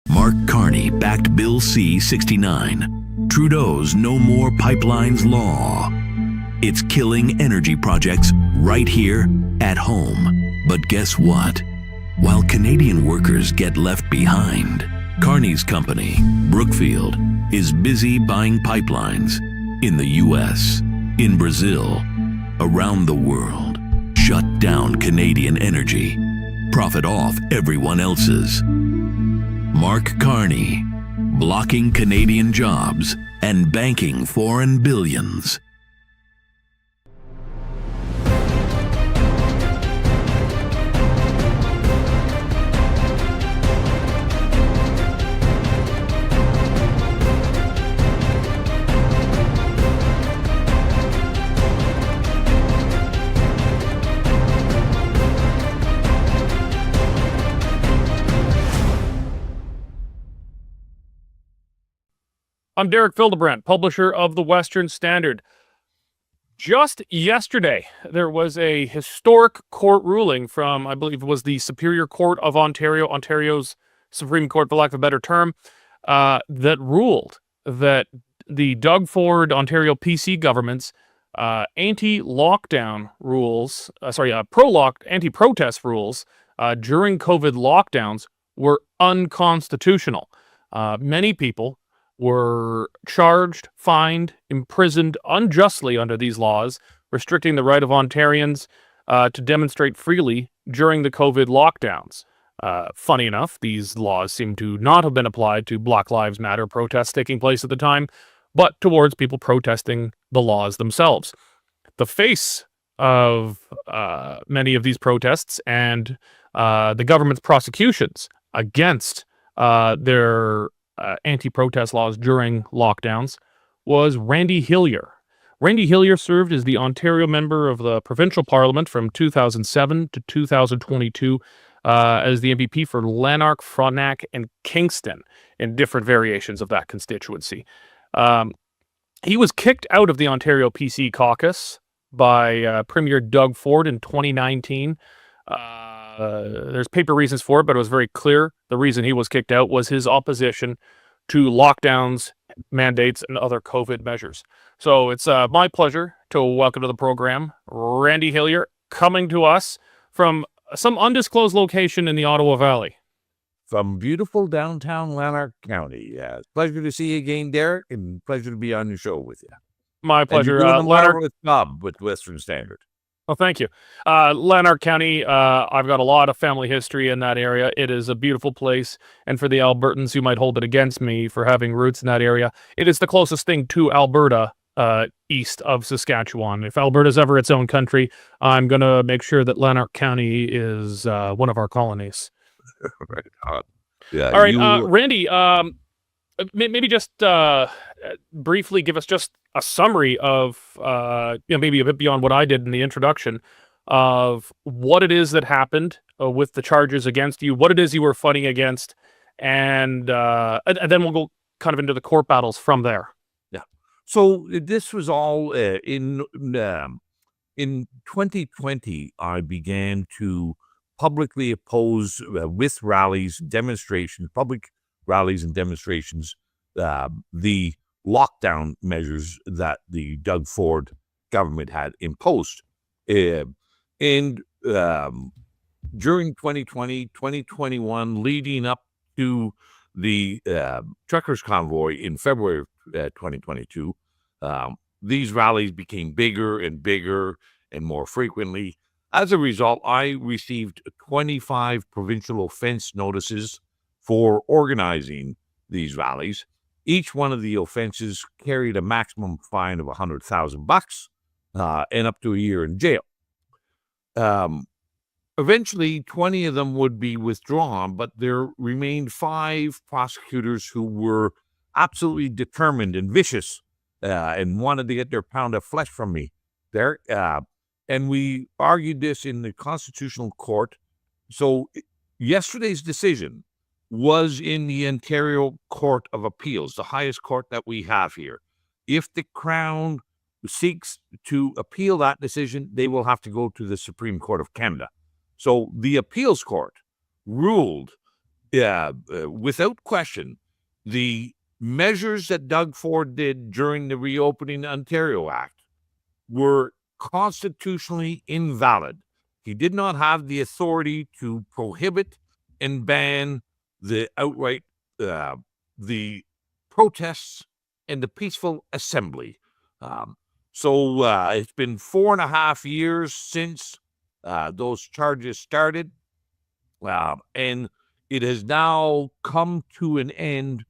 Mark Carney backed Bill C-69, Trudeau's No More Pipelines law. It's killing energy projects right here at home. But guess what? While Canadian workers get left behind, Carney's company, Brookfield, is busy buying pipelines in the U.S., in Brazil, around the world. Shut down Canadian energy. Profit off everyone else's. Mark Carney, blocking Canadian jobs and banking foreign billions. I'm Derek Fildebrandt, publisher of the Western Standard. Just yesterday, there was a historic court ruling from, I believe it was the Superior Court of Ontario, Ontario's Supreme Court, for lack of a better term, that ruled that the Doug Ford Ontario PC government's anti-lockdown rules, anti-protest rules during COVID lockdowns were unconstitutional. Many people were charged, fined, imprisoned unjustly under these laws, restricting the right of Ontarians to demonstrate freely during the COVID lockdowns. Funny enough, these laws seem to not have been applied to Black Lives Matter protests taking place at the time, but towards people protesting the laws themselves. The face of many of these protests and the government's prosecutions against their anti-protest laws during lockdowns was Randy Hillier. Randy Hillier served as the Ontario member of the provincial parliament from 2007 to 2022 as the MPP for Lanark, Frontenac, and Kingston in different variations of that constituency. He was kicked out of the Ontario PC caucus by Premier Doug Ford in 2019. There's paper reasons for it, but it was very clear the reason he was kicked out was his opposition to lockdowns, mandates, and other COVID measures. So it's my pleasure to welcome to the program Randy Hillier, coming to us from some undisclosed location in the Ottawa Valley. From beautiful downtown Lanark County. Pleasure to see you again, Derek, and pleasure to be on the show with you. My pleasure. And you're doing a Lanark, marvelous job with Western Standard. well, thank you. Lanark County, I've got a lot of family history in that area. It is a beautiful place, and for the Albertans who might hold it against me for having roots in that area, it is the closest thing to Alberta east of Saskatchewan. If Alberta's ever its own country, I'm going to make sure that Lanark County is one of our colonies. Right on. Yeah, All right, Randy, maybe just briefly give us just a summary of, maybe a bit beyond what I did in the introduction, of what it is that happened with the charges against you, what it is you were fighting against, and then we'll go kind of into the court battles from there. Yeah. So this was all in 2020. I began to publicly oppose with rallies, demonstrations, public rallies and demonstrations, the lockdown measures that the Doug Ford government had imposed. And during 2020, 2021, leading up to the truckers' convoy in February of 2022, these rallies became bigger and bigger and more frequently. As a result, I received 25 provincial offense notices for organizing these rallies. Each one of the offenses carried a maximum fine of $100,000 and up to a year in jail. Eventually, 20 of them would be withdrawn, but there remained 5 prosecutors who were absolutely determined and vicious and wanted to get their pound of flesh from me there. And we argued this in the Constitutional Court. So yesterday's decision was in the Ontario Court of Appeals, the highest court that we have here. If the Crown seeks to appeal that decision, they will have to go to the Supreme Court of Canada. So the appeals court ruled without question, the measures that Doug Ford did during the Reopening Ontario Act were constitutionally invalid. He did not have the authority to prohibit and ban the outright the protests and the peaceful assembly. So it's been 4.5 years since those charges started, and it has now come to an end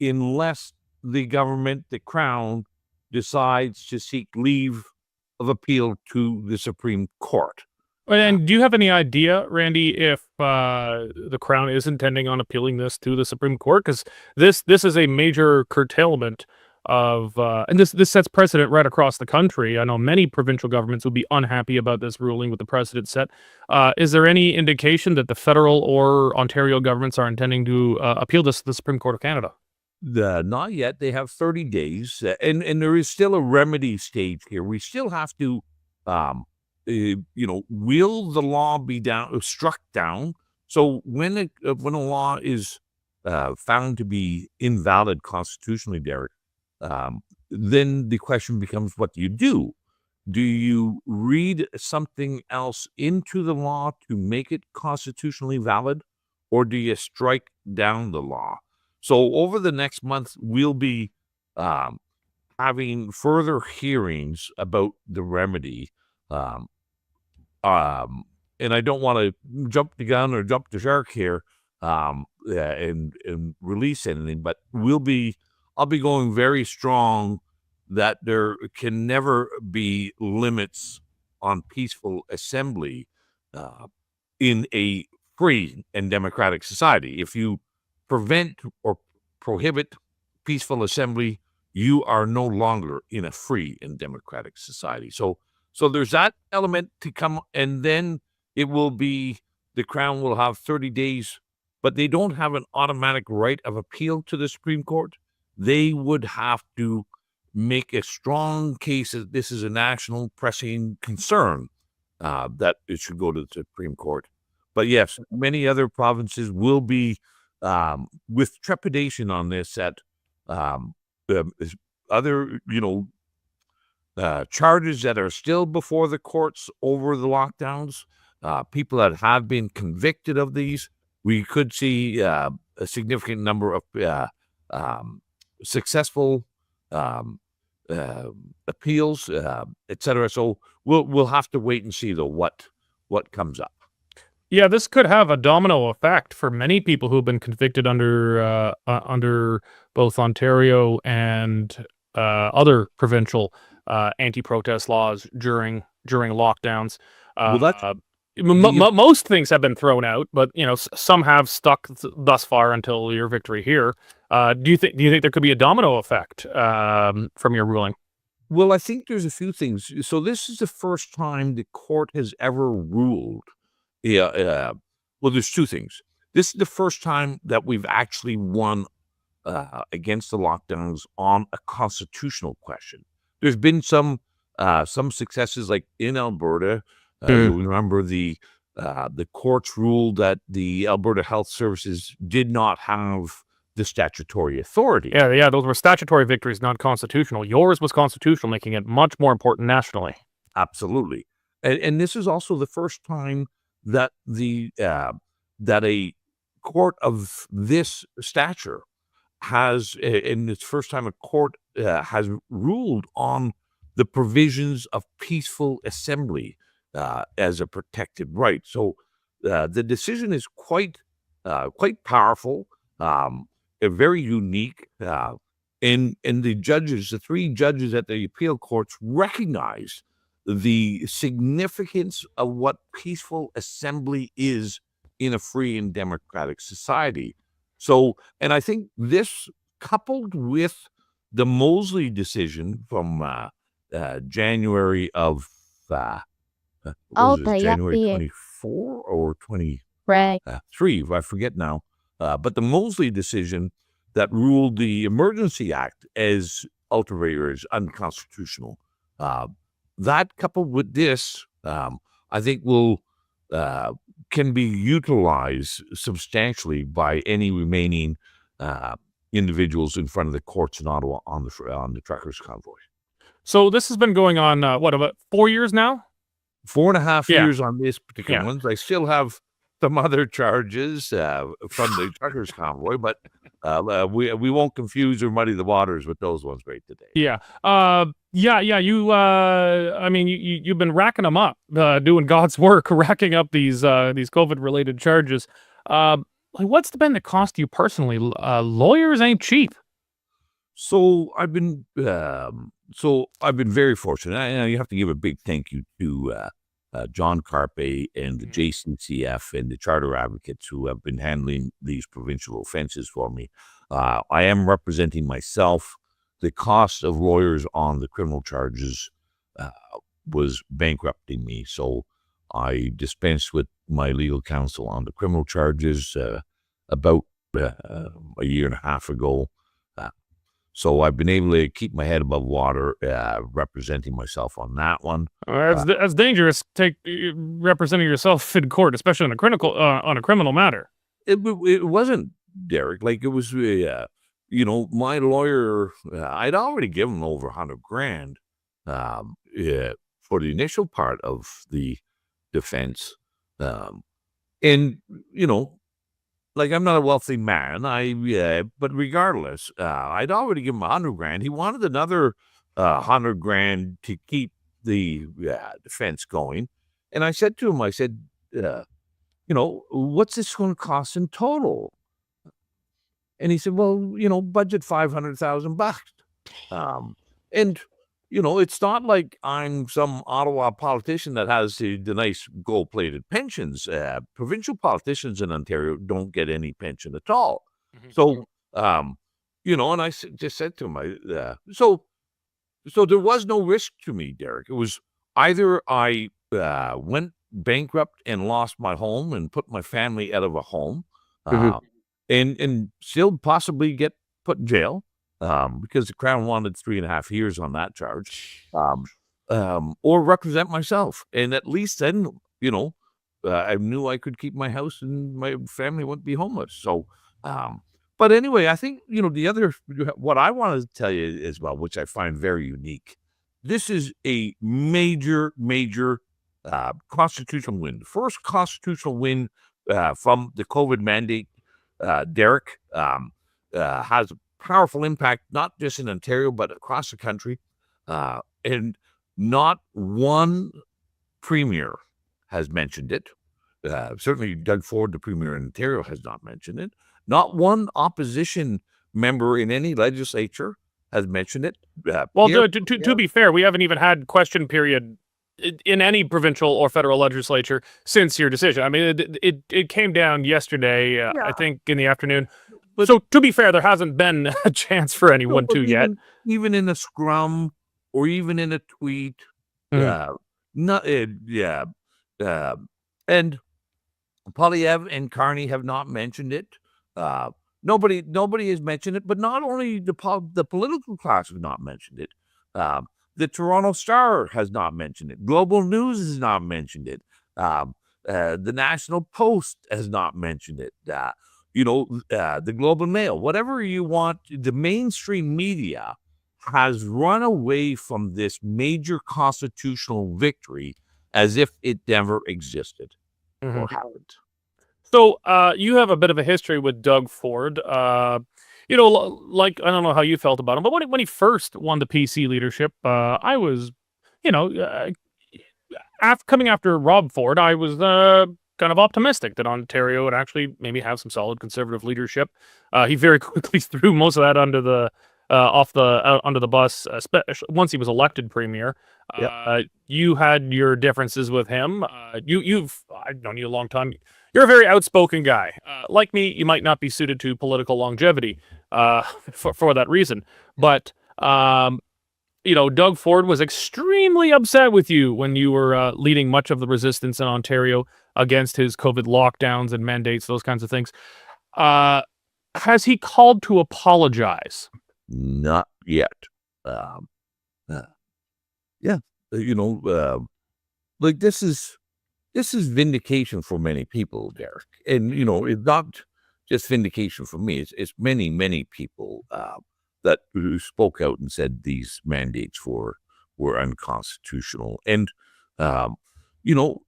unless the government, the Crown, decides to seek leave of appeal to the Supreme Court. And do you have any idea, Randy, if the Crown is intending on appealing this to the Supreme Court? Because this is a major curtailment of, and this sets precedent right across the country. I know many provincial governments would be unhappy about this ruling with the precedent set. Is there any indication that the federal or Ontario governments are intending to appeal this to the Supreme Court of Canada? Not yet. They have 30 days, and there is still a remedy stage here. We still have to, will the law be struck down? So when a law is found to be invalid constitutionally, Derek, then the question becomes, what do you do? Do you read something else into the law to make it constitutionally valid, or do you strike down the law? So over the next month, we'll be having further hearings about the remedy. And I don't want to jump the gun or jump the shark here and release anything, but I'll be going very strong that there can never be limits on peaceful assembly in a free and democratic society. If you prevent or prohibit peaceful assembly, you are no longer in a free and democratic society. So there's that element to come, and then it will be, the Crown will have 30 days, but they don't have an automatic right of appeal to the Supreme Court. They would have to make a strong case that this is a national pressing concern, that it should go to the Supreme Court. But yes, many other provinces will be with trepidation on this, that other, charges that are still before the courts over the lockdowns, people that have been convicted of these, we could see a significant number of successful appeals, et cetera. So we'll have to wait and see, though, what comes up. Yeah, this could have a domino effect for many people who've been convicted under both Ontario and other provincial anti-protest laws during lockdowns. Most things have been thrown out, but some have stuck thus far until your victory here. Do you think there could be a domino effect from your ruling? Well, I think there's a few things. So this is the first time the court has ever ruled. Well, there's two things. This is the first time that we've actually won against the lockdowns on a constitutional question. There's been some successes, like in Alberta. You remember the courts ruled that the Alberta Health Services did not have the statutory authority. Yeah, those were statutory victories, not constitutional. Yours was constitutional, making it much more important nationally. Absolutely, and this is also the first time that that a court of this stature has, and it's the first time a court has ruled on the provisions of peaceful assembly as a protected right. So the decision is quite powerful, very unique, and the judges, the three judges at the appeal courts, recognize the significance of what peaceful assembly is in a free and democratic society. So, and I think this, coupled with the Mosley decision from January of January 24 or 23, I forget now. But the Mosley decision that ruled the Emergency Act as ultra vires unconstitutional. That, coupled with this, I think will can be utilized substantially by any remaining individuals in front of the courts in Ottawa on the truckers' convoy. So this has been going on, what, about 4 years now? 4.5 Yeah. years on this particular Yeah. ones. I still have some other charges from the truckers' convoy, but we won't confuse or muddy the waters with those ones right today. Yeah. You, I mean, you've been racking them up, doing God's work, racking up these COVID-related charges. Like, what's been the cost to you personally? Lawyers ain't cheap. So I've been very fortunate. You have to give a big thank you to John Carpe and the JCCF and the Charter Advocates who have been handling these provincial offenses for me. I am representing myself. The cost of lawyers on the criminal charges was bankrupting me, so I dispensed with my legal counsel on the criminal charges about a year and a half ago. So I've been able to keep my head above water, representing myself on that one. That's dangerous. Representing yourself in court, especially on a criminal matter. It wasn't, Derek. Like, it was, my lawyer. I'd already given over $100,000 for the initial part of the defense, and like, I'm not a wealthy man. But regardless, I'd already given him $100,000. He wanted another $100,000 to keep the defense going. And I said to him, what's this going to cost in total? And he said, well, budget $500,000. And it's not like I'm some Ottawa politician that has the nice gold-plated pensions. Provincial politicians in Ontario don't get any pension at all. So, and I just said to him, so there was no risk to me, Derek. It was either I went bankrupt and lost my home and put my family out of a home, and still possibly get put in jail. Because the Crown wanted 3.5 years on that charge, or represent myself. And at least then, I knew I could keep my house and my family wouldn't be homeless. So, but anyway, I think, what I wanted to tell you as well, which I find very unique, this is a major, major constitutional win. The first constitutional win from the COVID mandate, Derek, has powerful impact, not just in Ontario, but across the country. And not one premier has mentioned it. Certainly Doug Ford, the premier in Ontario, has not mentioned it. Not one opposition member in any legislature has mentioned it. Well, to be fair, we haven't even had question period in any provincial or federal legislature since your decision. I mean, it came down yesterday, I think, in the afternoon. So, to be fair, there hasn't been a chance for anyone to yet. Even in a scrum or even in a tweet. And Polyev and Carney have not mentioned it. Nobody has mentioned it, but not only the political class has not mentioned it. The Toronto Star has not mentioned it. Global News has not mentioned it. The National Post has not mentioned it. The Globe and Mail, whatever you want, the mainstream media has run away from this major constitutional victory as if it never existed or happened. So you have a bit of a history with Doug Ford. Like, I don't know how you felt about him, but when he first won the PC leadership, I was, coming after Rob Ford, I was kind of optimistic that Ontario would actually maybe have some solid conservative leadership. He very quickly threw most of that under the bus, especially once he was elected premier. You had your differences with him. I've known you a long time. You're a very outspoken guy. Like me, you might not be suited to political longevity for that reason. But Doug Ford was extremely upset with you when you were leading much of the resistance in Ontario against his COVID lockdowns and mandates, those kinds of things. Has he called to apologize? Not yet. Like, this is this is vindication for many people, Derek. And, it's not just vindication for me. It's many, many people that who spoke out and said these mandates were unconstitutional. And, um, you know,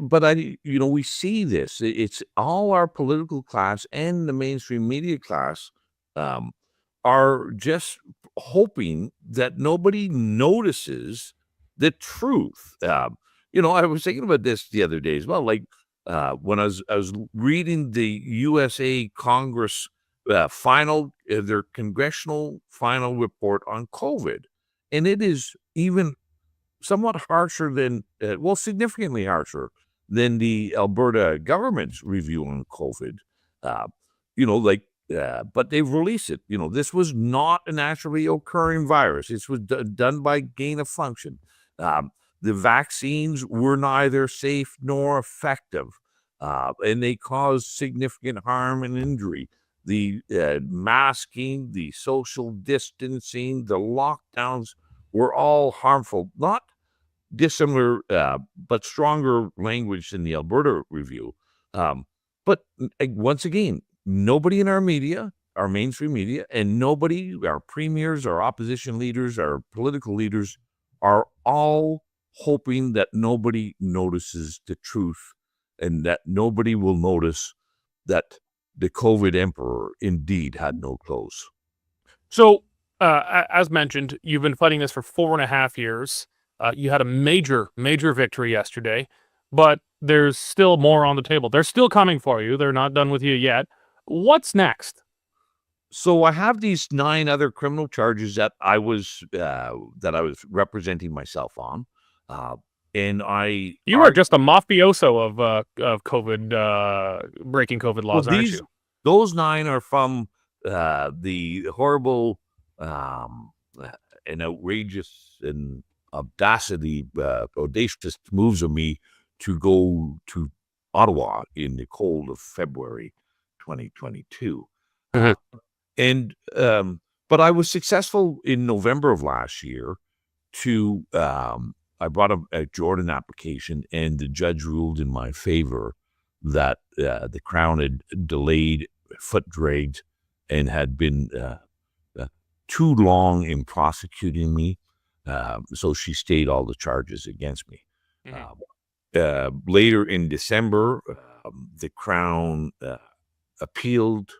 but we see this. It's all our political class and the mainstream media class um, are just hoping that nobody notices the truth. I was thinking about this the other day as well. Like when I was reading the USA Congress their congressional final report on COVID, and it is even somewhat harsher than, significantly harsher than the Alberta government's review on COVID. Uh, but they've released it. This was not a naturally occurring virus. This was done by gain of function. The vaccines were neither safe nor effective, and they caused significant harm and injury. The masking, the social distancing, the lockdowns were all harmful, not dissimilar, but stronger language than the Alberta review. But once again, nobody in our media, our mainstream media, and nobody, our premiers, our opposition leaders, our political leaders, are all hoping that nobody notices the truth and that nobody will notice that the COVID emperor indeed had no clothes. So, as mentioned, you've been fighting this for 4.5 years. You had a major, major victory yesterday, but there's still more on the table. They're still coming for you. They're not done with you yet. What's next? So I have these 9 other criminal charges that I was representing myself on, and You are just a mafioso of COVID, breaking COVID laws, aren't you? Those 9 are from the horrible and outrageous and audacious moves of me to go to Ottawa in the cold of February 2022. And but I was successful in November of last year to I brought a Jordan application, and the judge ruled in my favor that the Crown had delayed, foot dragged, and had been too long in prosecuting me. So she stayed all the charges against me. Later in December, the Crown appealed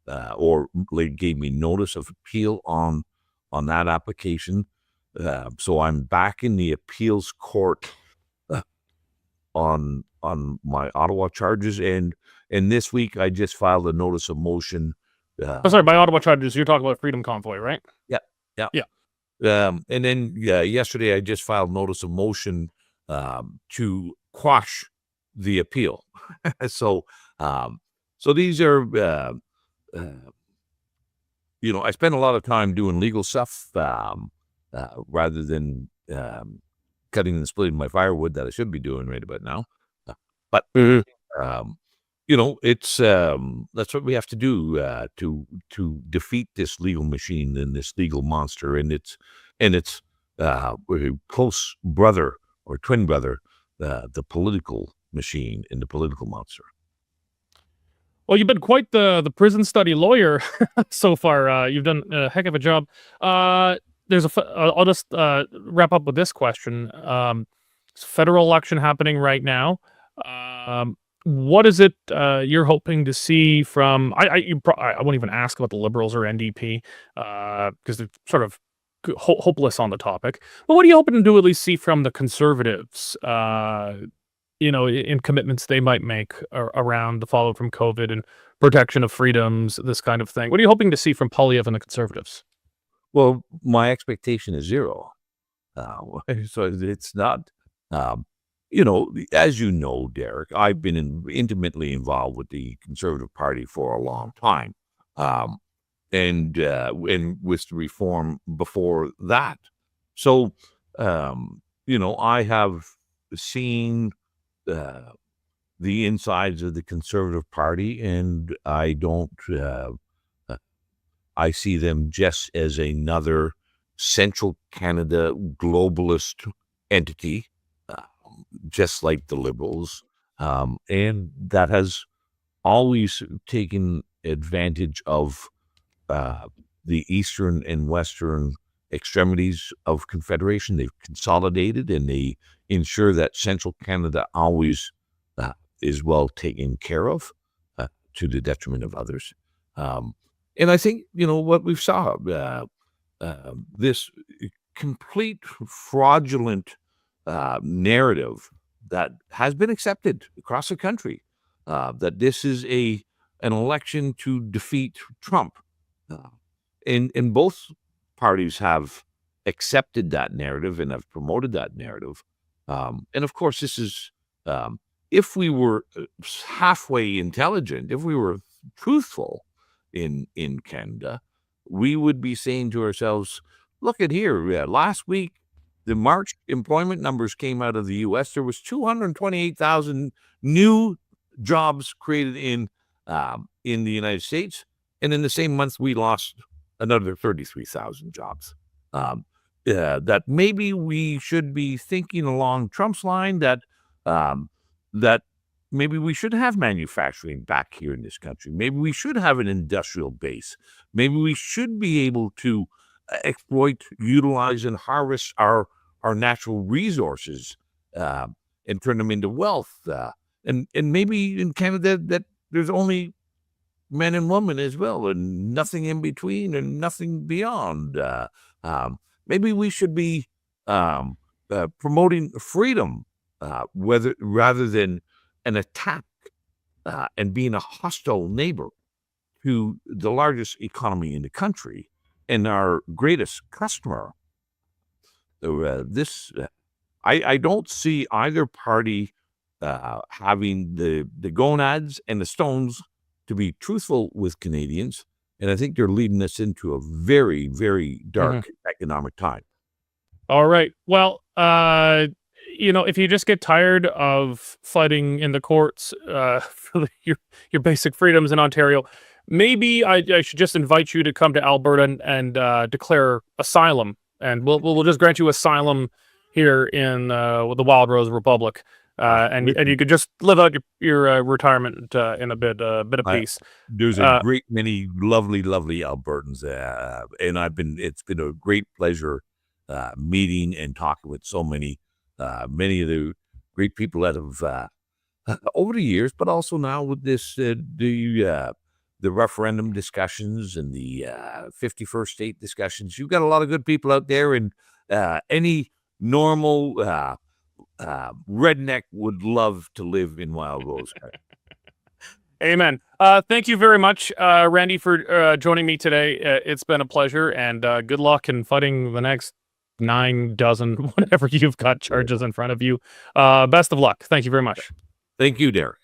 or gave me notice of appeal on that application. So I'm back in the appeals court on my Ottawa charges, and this week I just filed a notice of motion. Sorry, by Ottawa charges, you're talking about Freedom Convoy, right? Yeah. And then yesterday I just filed notice of motion to quash the appeal. So these are I spend a lot of time doing legal stuff rather than cutting and splitting my firewood that I should be doing right about now. But it's that's what we have to do to defeat this legal machine and this legal monster and its close brother or twin brother, the political machine and the political monster. Well, you've been quite the prison study lawyer so far. You've done a heck of a job. I'll just wrap up with this question. It's a federal election happening right now. What is it you're hoping to see from? I won't even ask about the Liberals or NDP because they're sort of hopeless on the topic. But what are you hoping to do at least see from the Conservatives? In commitments they might make around the fallout from COVID and protection of freedoms, this kind of thing. What are you hoping to see from Poilievre and the Conservatives? Well, my expectation is zero. So it's not, as you know, Derek, I've been intimately involved with the Conservative Party for a long time, and with the reform before that. So, I have seen the insides of the Conservative Party, and I don't. I see them just as another central Canada globalist entity just like the Liberals, and that has always taken advantage of the eastern and western extremities of Confederation. They've consolidated and they ensure that central Canada always is well taken care of, to the detriment of others. And I think, what we've saw, this complete fraudulent narrative that has been accepted across the country, that this is an election to defeat Trump. And both parties have accepted that narrative and have promoted that narrative. And of course, this is, if we were halfway intelligent, if we were truthful in Canada, we would be saying to ourselves, look at here, last week, the March employment numbers came out of the U.S. There was 228,000 new jobs created in the United States. And in the same month, we lost another 33,000 jobs. That maybe we should be thinking along Trump's line that maybe we should have manufacturing back here in this country. Maybe we should have an industrial base. Maybe we should be able to exploit, utilize, and harvest our natural resources and turn them into wealth. And maybe in Canada that there's only men and women as well, and nothing in between and nothing beyond. Maybe we should be promoting freedom, rather than an attack and being a hostile neighbor to the largest economy in the country and our greatest customer. I don't see either party having the gonads and the stones to be truthful with Canadians, and I think they're leading us into a very, very dark economic time. All right. Well, if you just get tired of fighting in the courts for your basic freedoms in Ontario, maybe I should just invite you to come to Alberta and declare asylum, and we'll just grant you asylum here in the Wild Rose Republic. And you could just live out your retirement in a bit of peace. There's a great many lovely Albertans, and it's been a great pleasure meeting and talking with so many of the great people that have over the years, but also now with this the referendum discussions and the 51st state discussions. You've got a lot of good people out there, and any normal redneck would love to live in Wild Rose. Amen. Thank you very much, Randy, for joining me today. It's been a pleasure, and good luck in fighting the next 9 dozen, whatever you've got charges in front of you. Best of luck. Thank you very much. Thank you, Derek.